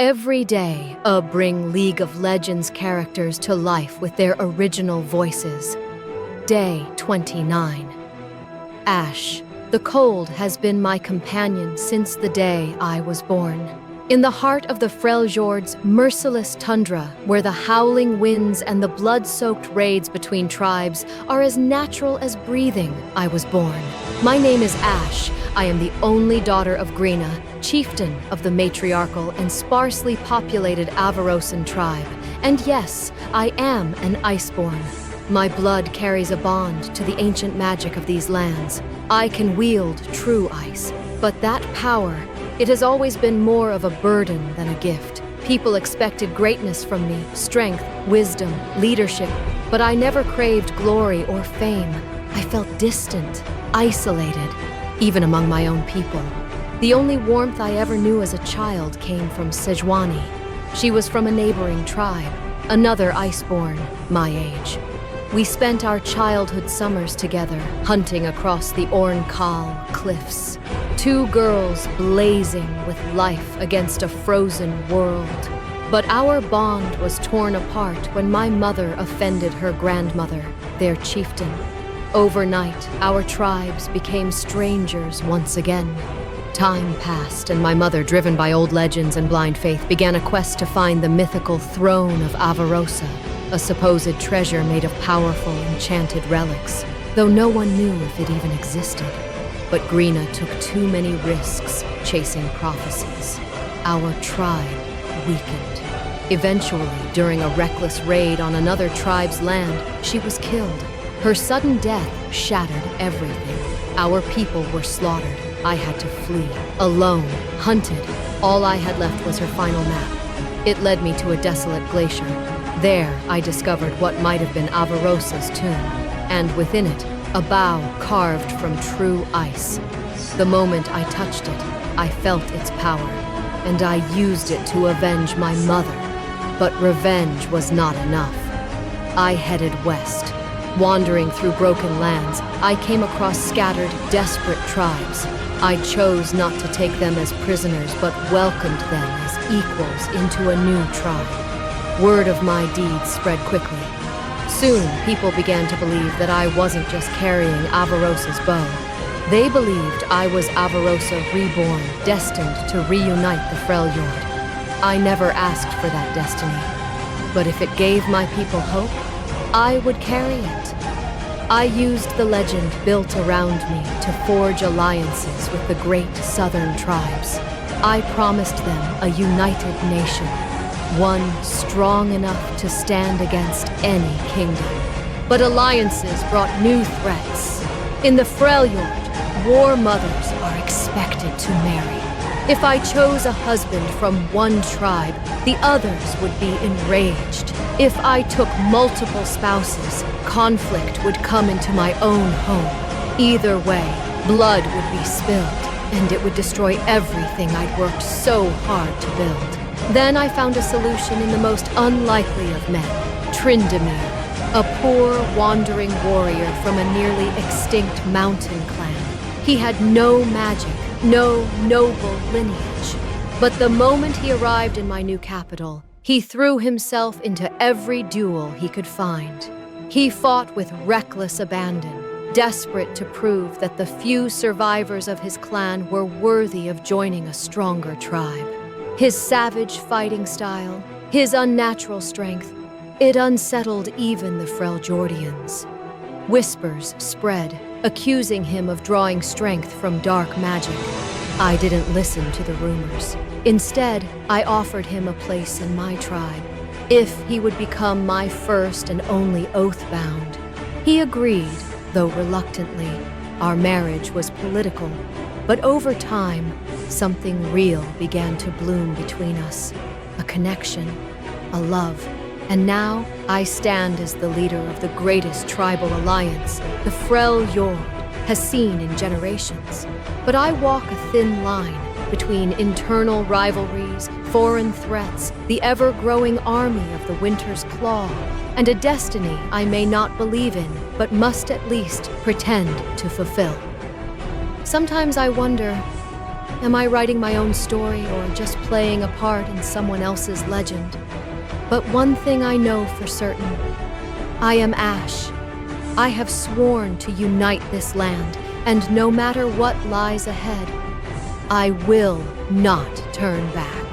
Every day, bring League of Legends characters to life with their original voices. Day 29. Ashe. The cold has been my companion since the day I was born. In the heart of the Freljord's merciless tundra, where the howling winds and the blood-soaked raids between tribes are as natural as breathing, I was born. My name is Ashe. I am the only daughter of Grena, chieftain of the matriarchal and sparsely populated Avarosan tribe. And yes, I am an Iceborn. My blood carries a bond to the ancient magic of these lands. I can wield true ice, but that power, it has always been more of a burden than a gift. People expected greatness from me, strength, wisdom, leadership, but I never craved glory or fame. I felt distant, isolated, even among my own people. The only warmth I ever knew as a child came from Sejuani. She was from a neighboring tribe, another Iceborn, my age. We spent our childhood summers together, hunting across the Ornkal cliffs. Two girls blazing with life against a frozen world. But our bond was torn apart when my mother offended her grandmother, their chieftain. Overnight, our tribes became strangers once again. Time passed, and my mother, driven by old legends and blind faith, began a quest to find the mythical throne of Avarosa, a supposed treasure made of powerful, enchanted relics, though no one knew if it even existed. But Grena took too many risks chasing prophecies. Our tribe weakened. Eventually, during a reckless raid on another tribe's land, she was killed. Her sudden death shattered everything. Our people were slaughtered. I had to flee, alone, hunted. All I had left was her final map. It led me to a desolate glacier. There, I discovered what might have been Avarosa's tomb, and within it, a bow carved from true ice. The moment I touched it, I felt its power, and I used it to avenge my mother. But revenge was not enough. I headed west. Wandering through broken lands, I came across scattered, desperate tribes. I chose not to take them as prisoners, but welcomed them as equals into a new tribe. Word of my deeds spread quickly. Soon, people began to believe that I wasn't just carrying Avarosa's bow. They believed I was Avarosa reborn, destined to reunite the Freljord. I never asked for that destiny, but if it gave my people hope, I would carry it. I used the legend built around me to forge alliances with the great southern tribes. I promised them a united nation, one strong enough to stand against any kingdom. But alliances brought new threats. In the Freljord, war mothers are expected to marry. If I chose a husband from one tribe, the others would be enraged. If I took multiple spouses, conflict would come into my own home. Either way, blood would be spilled, and it would destroy everything I'd worked so hard to build. Then I found a solution in the most unlikely of men, Tryndamere, a poor, wandering warrior from a nearly extinct mountain clan. He had no magic, no noble lineage. But the moment he arrived in my new capital, he threw himself into every duel he could find. He fought with reckless abandon, desperate to prove that the few survivors of his clan were worthy of joining a stronger tribe. His savage fighting style, his unnatural strength, it unsettled even the Freljordians. Whispers spread, accusing him of drawing strength from dark magic. I didn't listen to the rumors. Instead, I offered him a place in my tribe, if he would become my first and only oath-bound. He agreed, though reluctantly. Our marriage was political, but over time, something real began to bloom between us. A connection, a love. And now, I stand as the leader of the greatest tribal alliance the Freljord has seen in generations. But I walk a thin line between internal rivalries, foreign threats, the ever-growing army of the Winter's Claw, and a destiny I may not believe in, but must at least pretend to fulfill. Sometimes I wonder, Am I writing my own story or just playing a part in someone else's legend? But one thing I know for certain. I am Ashe. I have sworn to unite this land, and no matter what lies ahead, I will not turn back.